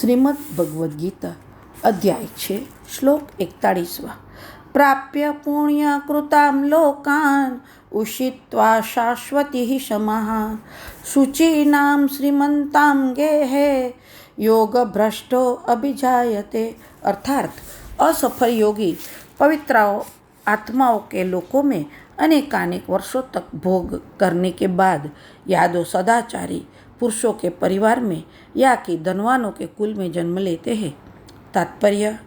श्रीमद् भगवद गीता अध्याय 6 श्लोक 41। प्राप्य पुण्यकृतां लोकान् उषित्वा शाश्वती समाः शुचीनां श्रीमन्तां गेहे योग भ्रष्टो अभिजायते। अर्थात असफल योगी पवित्र आत्माओं के लोकों में अनेकानेक वर्षों तक भोग करने के बाद या तो सदाचारी पुरुषों के परिवार में या कि धनवानों के कुल में जन्म लेते हैं। तात्पर्य,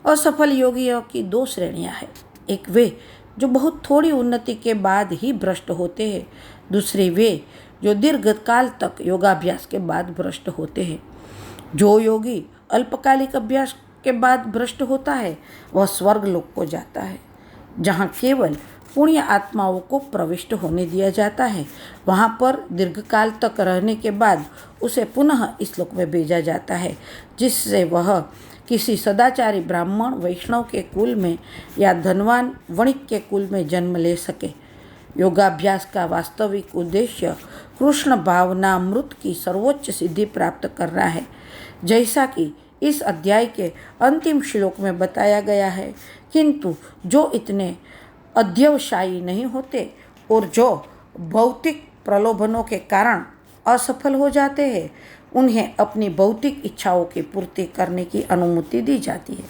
असफल योगियों की दो श्रेणियां हैं। एक वे जो बहुत थोड़ी उन्नति के बाद ही भ्रष्ट होते हैं, दूसरे वे जो दीर्घ काल तक योगाभ्यास के बाद भ्रष्ट होते हैं। जो योगी अल्पकालिक अभ्यास के बाद भ्रष्ट होता है वह स्वर्ग लोक को जाता है, जहाँ केवल पुण्य आत्माओं को प्रविष्ट होने दिया जाता है। वहाँ पर दीर्घकाल तक रहने के बाद उसे पुनः इस लोक में भेजा जाता है, जिससे वह किसी सदाचारी ब्राह्मण वैष्णव के कुल में या धनवान वणिक के कुल में जन्म ले सके। योगाभ्यास का वास्तविक उद्देश्य कृष्ण भावनामृत की सर्वोच्च सिद्धि प्राप्त करना है, जैसा कि इस अध्याय के अंतिम श्लोक में बताया गया है। किंतु जो इतने अध्यवसायी नहीं होते और जो भौतिक प्रलोभनों के कारण असफल हो जाते हैं, उन्हें अपनी भौतिक इच्छाओं की पूर्ति करने की अनुमति दी जाती है।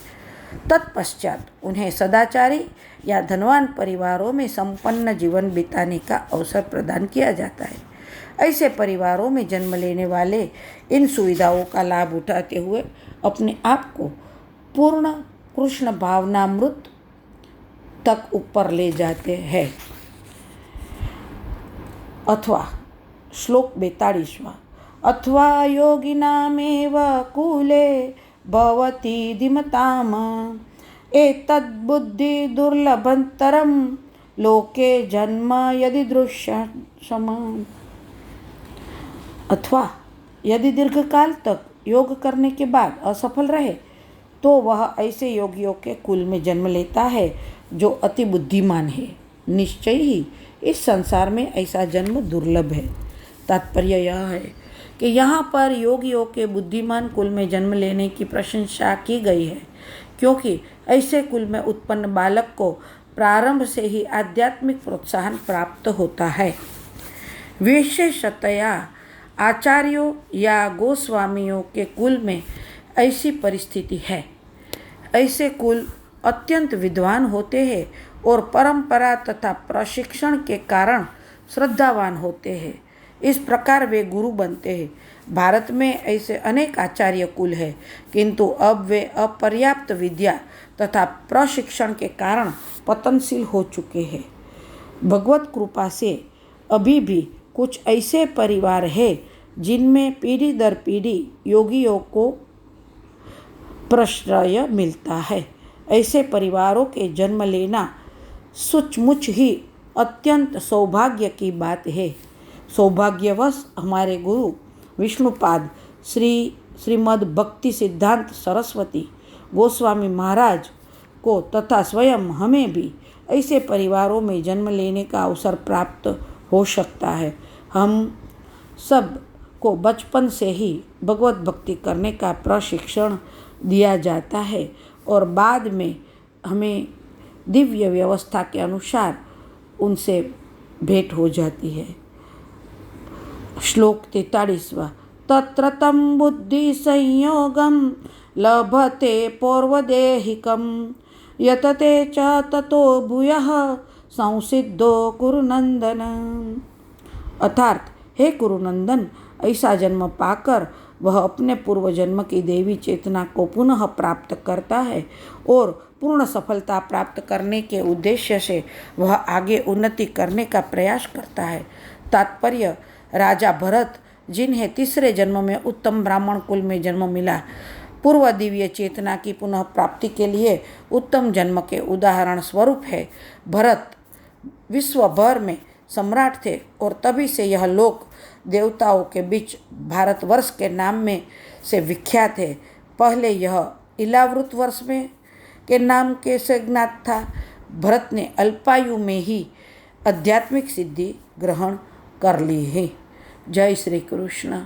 तत्पश्चात उन्हें सदाचारी या धनवान परिवारों में संपन्न जीवन बिताने का अवसर प्रदान किया जाता है। ऐसे परिवारों में जन्म लेने वाले इन सुविधाओं का लाभ उठाते हुए अपने आप को पूर्ण कृष्ण भावनामृत तक ऊपर ले जाते हैं। अथवा श्लोक 42। अथवा योगिनामेव कुले भवति धीमताम् एतद्बुद्धि दुर्लभतरं लोके जन्म यदि दृश्यम। अथवा यदि दीर्घकाल तक योग करने के बाद असफल रहे तो वह ऐसे योगियों के कुल में जन्म लेता है जो अति बुद्धिमान है। निश्चय ही इस संसार में ऐसा जन्म दुर्लभ है। तात्पर्य यह है कि यहाँ पर योगियों के बुद्धिमान कुल में जन्म लेने की प्रशंसा की गई है, क्योंकि ऐसे कुल में उत्पन्न बालक को प्रारंभ से ही आध्यात्मिक प्रोत्साहन प्राप्त होता है। विशेषतया आचार्यों या गोस्वामियों के कुल में ऐसी परिस्थिति है। ऐसे कुल अत्यंत विद्वान होते हैं और परंपरा तथा प्रशिक्षण के कारण श्रद्धावान होते हैं। इस प्रकार वे गुरु बनते हैं। भारत में ऐसे अनेक आचार्य कुल हैं, किंतु अब वे अपर्याप्त विद्या तथा प्रशिक्षण के कारण पतनशील हो चुके हैं। भगवत कृपा से अभी भी कुछ ऐसे परिवार हैं जिनमें पीढ़ी दर पीढ़ी योगियों को प्रश्रय मिलता है। ऐसे परिवारों के जन्म लेना सचमुच ही अत्यंत सौभाग्य की बात है। सौभाग्यवश हमारे गुरु विष्णुपाद श्रीमद् भक्ति सिद्धांत सरस्वती गोस्वामी महाराज को तथा स्वयं हमें भी ऐसे परिवारों में जन्म लेने का अवसर प्राप्त हो सकता है। हम सब को बचपन से ही भगवत भक्ति करने का प्रशिक्षण दिया जाता है और बाद में हमें दिव्य व्यवस्था के अनुसार उनसे भेंट हो जाती है। श्लोक 43। तत्र तं बुद्धि संयोगं लभते पौर्वदेहिकं यतते च ततो भूयः संसिद्धो कुरुनंदन। अर्थात, हे कुरुनंदन, ऐसा जन्म पाकर वह अपने पूर्व जन्म की देवी चेतना को पुनः प्राप्त करता है और पूर्ण सफलता प्राप्त करने के उद्देश्य से वह आगे उन्नति करने का प्रयास करता है। तात्पर्य, राजा भरत, जिन्हें तीसरे जन्म में उत्तम ब्राह्मण कुल में जन्म मिला, पूर्व दिव्य चेतना की पुनः प्राप्ति के लिए उत्तम जन्म के उदाहरण स्वरूप है। भरत विश्व भर में सम्राट थे और तभी से यह लोक देवताओं के बीच भारतवर्ष के नाम में से विख्यात है। पहले यह इलावृत वर्ष में के नाम के से ज्ञात था। भरत ने अल्पायु में ही आध्यात्मिक सिद्धि ग्रहण कर ली है। जय श्री कृष्ण।